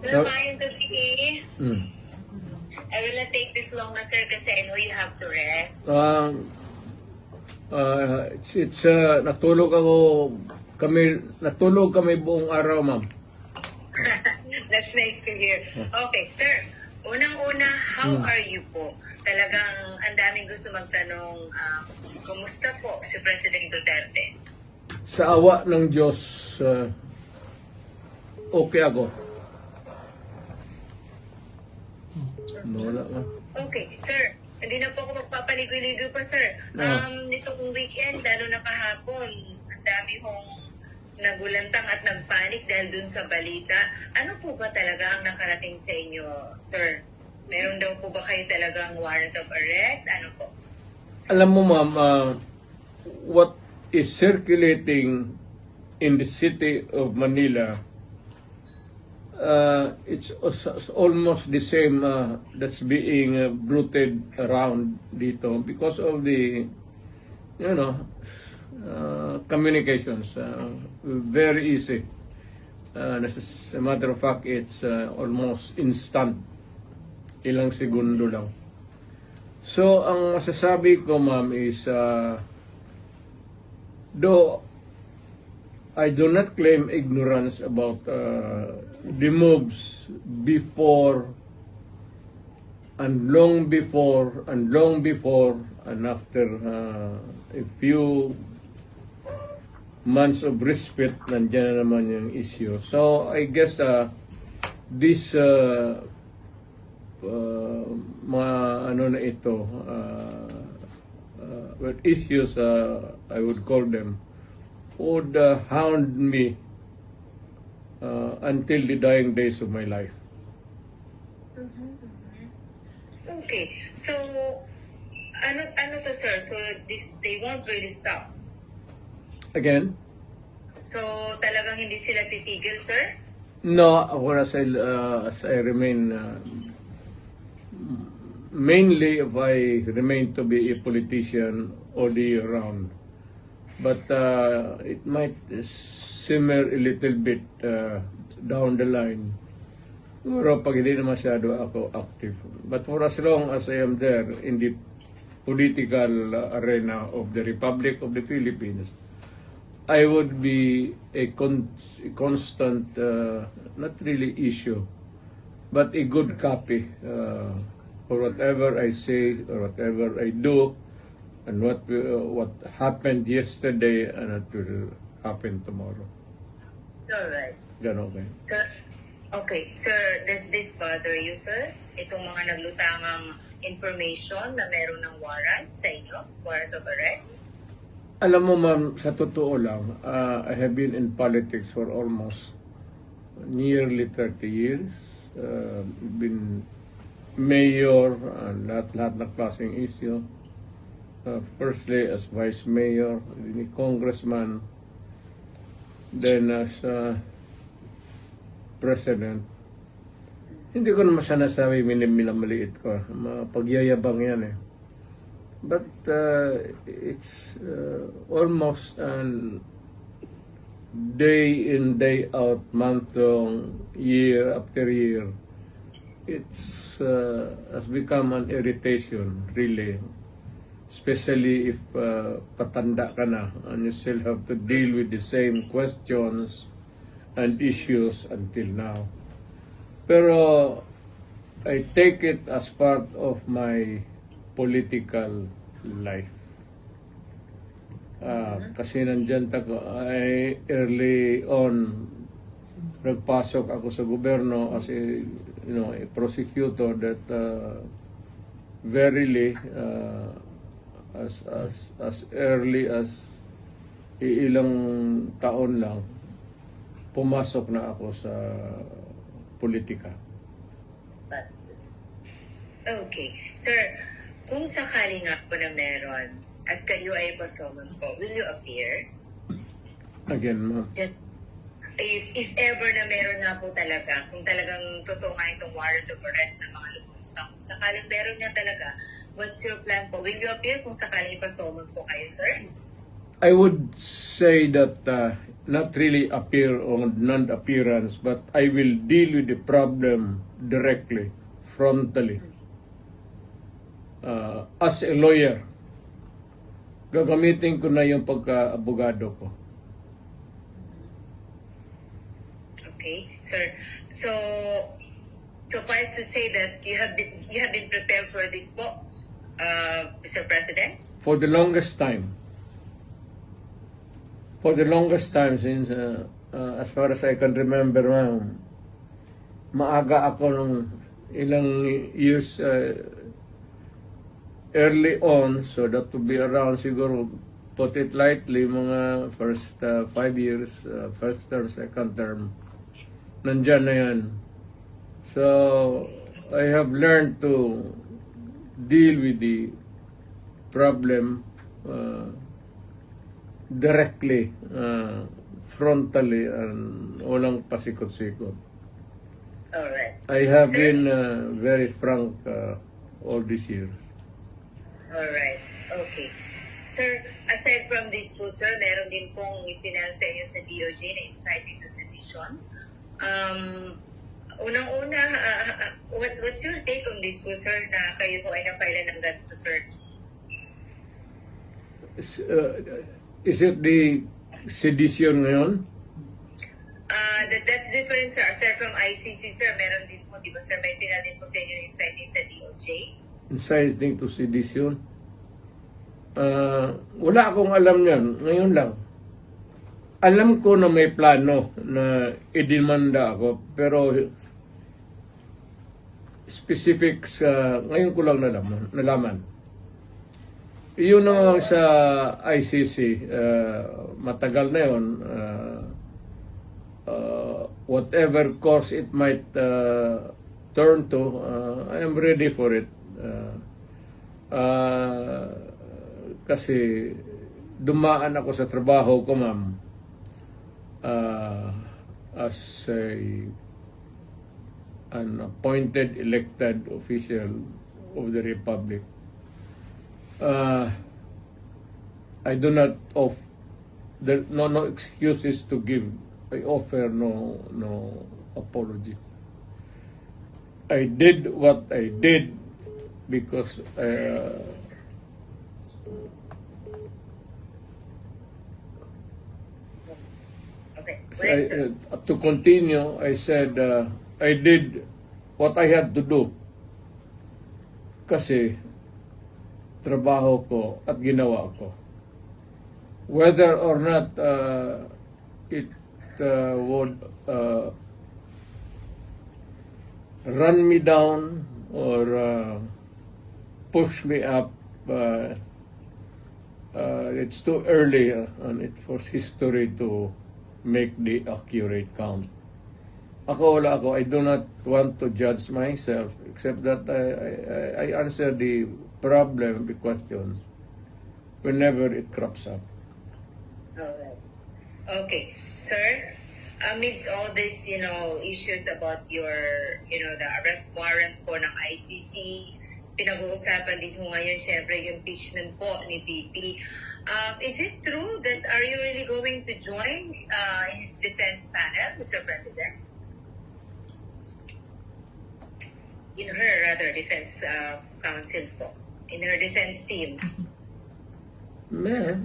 No? Mamayang gabi. I will not take this long na, sir, kasi I know you have to rest. Natulog kami buong araw, ma'am. That's nice to hear. Okay, sir. Unang-una, how are you po? Talagang ang daming gusto magtanong, kumusta po si President Duterte? Sa awa ng Diyos, okay ako. Wala ka. Okay, sir. Hindi na po ako magpapaligoy-ligoy pa, sir. Nitong weekend, lalo na kahapon, ang dami hong nagulantang at nagpanik dahil dun sa balita. Ano po ba talaga ang nakarating sa inyo, sir? Meron daw po ba kayo talagang warrant of arrest? Ano po? Alam mo, ma'am, what is circulating in the city of Manila, it's almost the same that's being bruited around dito because of the, communications. Very easy. As a matter of fact, it's almost instant. Ilang segundo lang. So, ang masasabi ko, ma'am, is though I do not claim ignorance about the moves before and long before and after a few months of respite, nandiyan na naman yung issue. So, I guess this issues, I would call them, would hound me until the dying days of my life. Okay. So, ano to, sir? So, they won't really stop. Again? So, talagang hindi sila titigil, sir? No, as I remain, mainly if I remain to be a politician all the year round. But it might simmer a little bit down the line. Siguro pag hindi na masyado ako active. But for as long as I am there in the political arena of the Republic of the Philippines, I would be a constant, not really issue, but a good copy for whatever I say or whatever I do, and what happened yesterday and what will happen tomorrow. Alright. Ganon okay. Sir, okay. Sir, does this bother you, sir? Itong mga naglutangang information na meron ng warrant sa inyo? Warrant of arrest? Alam mo, ma'am, sa totoo lang, I have been in politics for almost nearly 30 years. Been mayor, lahat na klaseng issue. Firstly as vice mayor, then congressman, then as president. Hindi ko naman sinasabi minamaliit ko. Pagyayabang yan eh. But it's almost an day in, day out, month long, year after year. It's has become an irritation, really. Especially if patanda ka na and you still have to deal with the same questions and issues until now. Pero I take it as part of my political life. Kasi nandyan early on, nagpasok ako sa gobyerno as a prosecutor that verily as early as ilang taon lang pumasok na ako sa politika. Okay. Sir, kung sakali nga po na meron at kayo ay pasomon po, will you appear? Again, ma'am. Just, if ever na meron nga po talaga, kung talagang totoo nga itong warrant of arrest ng mga lumulutang, kung sakaling meron nga talaga, what's your plan po? Will you appear kung sakaling ipasomon po kayo, sir? I would say that not really appear on non-appearance, but I will deal with the problem directly, frontally. As a lawyer, gagamitin ko na yung pagka-abogado ko. Okay, sir. So, suffice to say that you have been prepared for this po, Mr. President? For the longest time. For the longest time since, as far as I can remember, maaga ako nung ilang years early on, so that would be around siguro, put it lightly, mga first 5 years, first term, second term, nandyan na yan. So, I have learned to deal with the problem directly, frontally, and walang pasikot-sikot. Alright. I have been very frank all these years. Alright. Okay. Sir, aside from this po, sir, meron din pong i-finance sa inyo sa DOJ na inciting to sedition. Unang-una, what's your take on this po, sir, na kayo po ay napailan ng ganito, sir? Is it the sedition ngayon? That's different, sir. Aside from ICC, sir, meron din po, di ba, sir, may pinal din po sa inyo inciting sa DOJ? Inciting to sedition? Wala akong alam yan. Ngayon lang. Alam ko na may plano na idemanda ako, pero specifics, ngayon ko lang nalaman. Yun ang sa ICC, matagal na yun. Whatever course it might turn to, I am ready for it. Kasi dumaan ako sa trabaho ko, ma'am, as an appointed elected official of the Republic. I do not there no excuses to give. I offer no apology. I did what I did because Okay. to continue, I said I did what I had to do kasi trabaho ko at ginawa ko. Whether or not it would run me down or push me up, it's too early and it for history to make the accurate count. Wala ako. I do not want to judge myself, except that I answer the problem, the questions, whenever it crops up. Alright. Okay. Sir, amidst all these, issues about your, the arrest warrant po ng ICC, pinag-uusapan din po ngayon, syempre, yung impeachment po ni VP. Is it true that are you really going to join his defense panel, Mr. President? In her, rather, defense counsel po. In her defense team. Ma'am.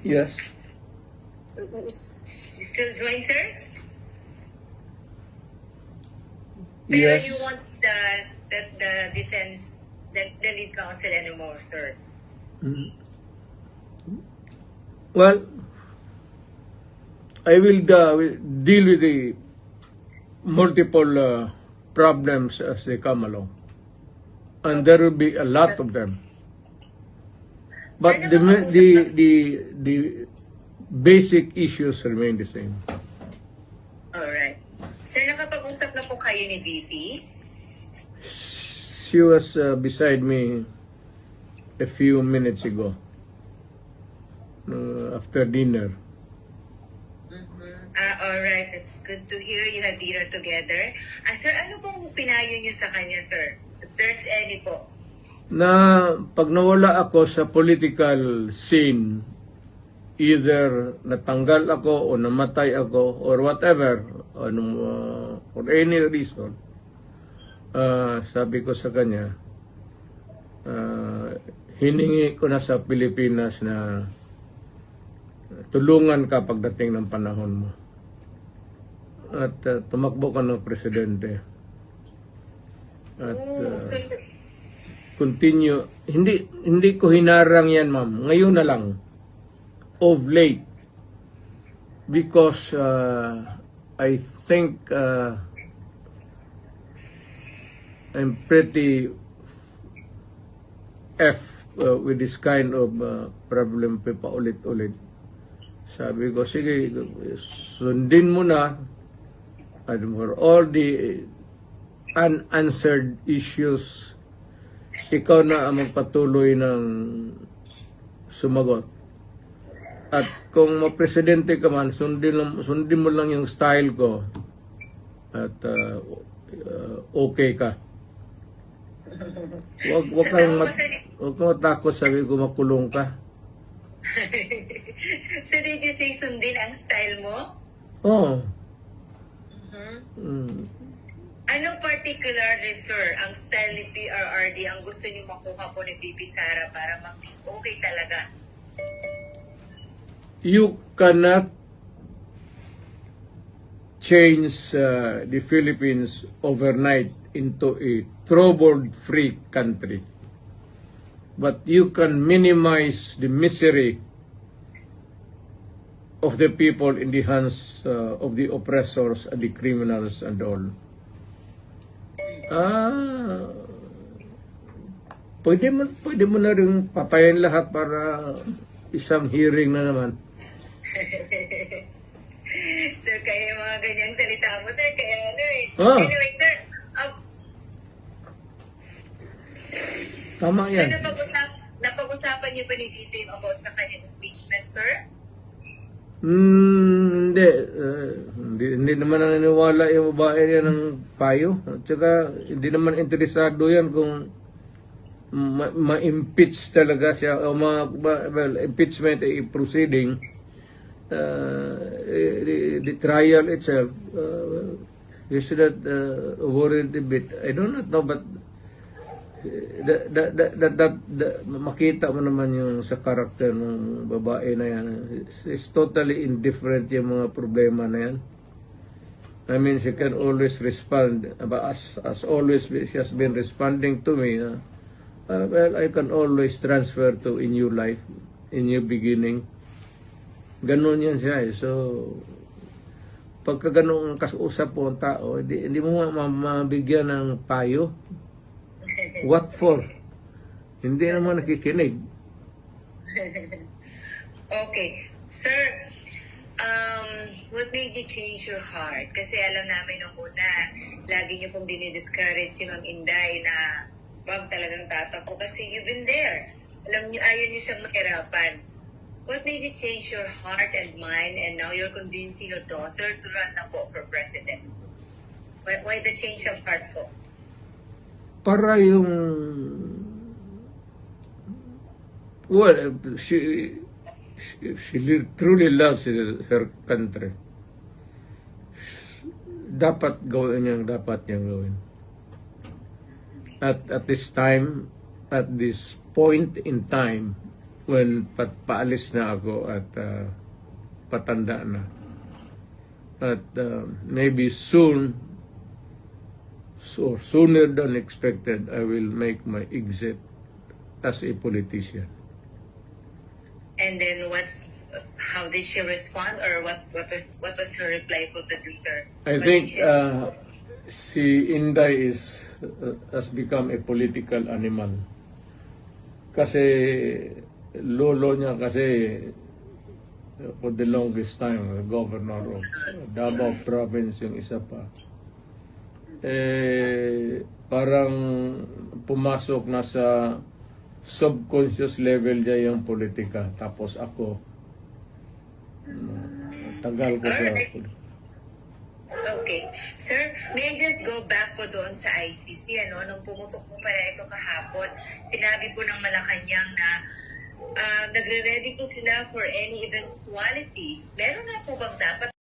Yes. You still join, sir? Pero Yes. you want the defense, the lead counsel anymore, sir? Well, I will deal with the multiple problems as they come along. And there will be a lot of them. But the basic issues remain the same. Alright. Sir, nakapag-usap na po kayo ni VP? She was beside me a few minutes ago, after dinner. Alright. It's good to hear you had dinner together. Sir, ano pong pinayo niyo sa kanya, sir? If there's any po. na pag nawala ako sa political scene, either natanggal ako o namatay ako or whatever, for any reason, sabi ko sa kanya, hiningi ko na sa Pilipinas na tulungan ka pagdating ng panahon mo. At tumakbo ka ng presidente. At continue. Hindi ko hinarang yan, ma'am. Ngayon na lang. Of late. Because I think I'm pretty with this kind of problem pa ulit-ulit. Sabi ko, sige, sundin mo na for all the unanswered issues, ikaw na ang magpatuloy ng sumagot. At kung mapresidente ka man, sundin mo lang yung style ko at okay ka. Huwag kang matakot, sabi ko, makulong ka. So did you say sundin ang style mo? Oo. Anong particular, sir, ang style ni PRRD ang gusto niyo makuha po ni VP Sara para maging okay talaga? You cannot change the Philippines overnight into a trouble-free country. But you can minimize the misery of the people in the hands of the oppressors and the criminals and all. Pwede mo na rin patayin lahat para isang hearing na naman. Sir, kaya yung mga ganyang salita mo, sir, kaya ano eh. Ah. Anyway, sir, Tama sir, yan. napag-usapan niyo pa ni Tito yung about sa kanyang impeachment, sir? Hindi naman naniniwala yung babae niya ng payo. At saka, hindi naman interesado yan kung ma-impeach talaga siya o impeachment ay proceeding. The trial itself, you should not worry a bit. I do not know, but makita mo naman yung sa karakter ng babae na yan. It's totally indifferent yung mga problema na yan. I mean, she can always respond. As always, she has been responding to me. Well, I can always transfer to a new life, a new beginning. Ganon yan siya eh. So, pagka ganun ang kausap po ang tao, hindi mo mabigyan ng payo. What for? Hindi naman nakikinig. Okay. Sir, what made you change your heart? Kasi alam namin nung una, lagi niyo pong dinidiscourage si Ma'am Inday na wag talagang tatakbo kasi you've been there. Alam niyo, ayaw niyo siyang mahirapan. What made you change your heart and mind and now you're convincing your daughter to run na po for president? Why the change of heart po? Para yung she truly loves her country. Dapat gawin niyang gawin. At this time, at this point in time, when paalis na ako at patanda na. At maybe soon, so sooner than expected, I will make my exit as a politician. And then how did she respond, or what was her reply po to you, sir? I think si Inday has become a political animal. Kasi lolo niya for the longest time, governor of Davao Province yung isa pa. Parang pumasok na sa subconscious level niya yung politika. Tapos ako, tagal ko sa politika. Okay. Sir, may I just go back po doon sa ICC, ano? Nung pumutok po pala ito kahapon, sinabi po ng Malacanang na nagre-ready po sila for any eventualities. Meron nga po bang dapat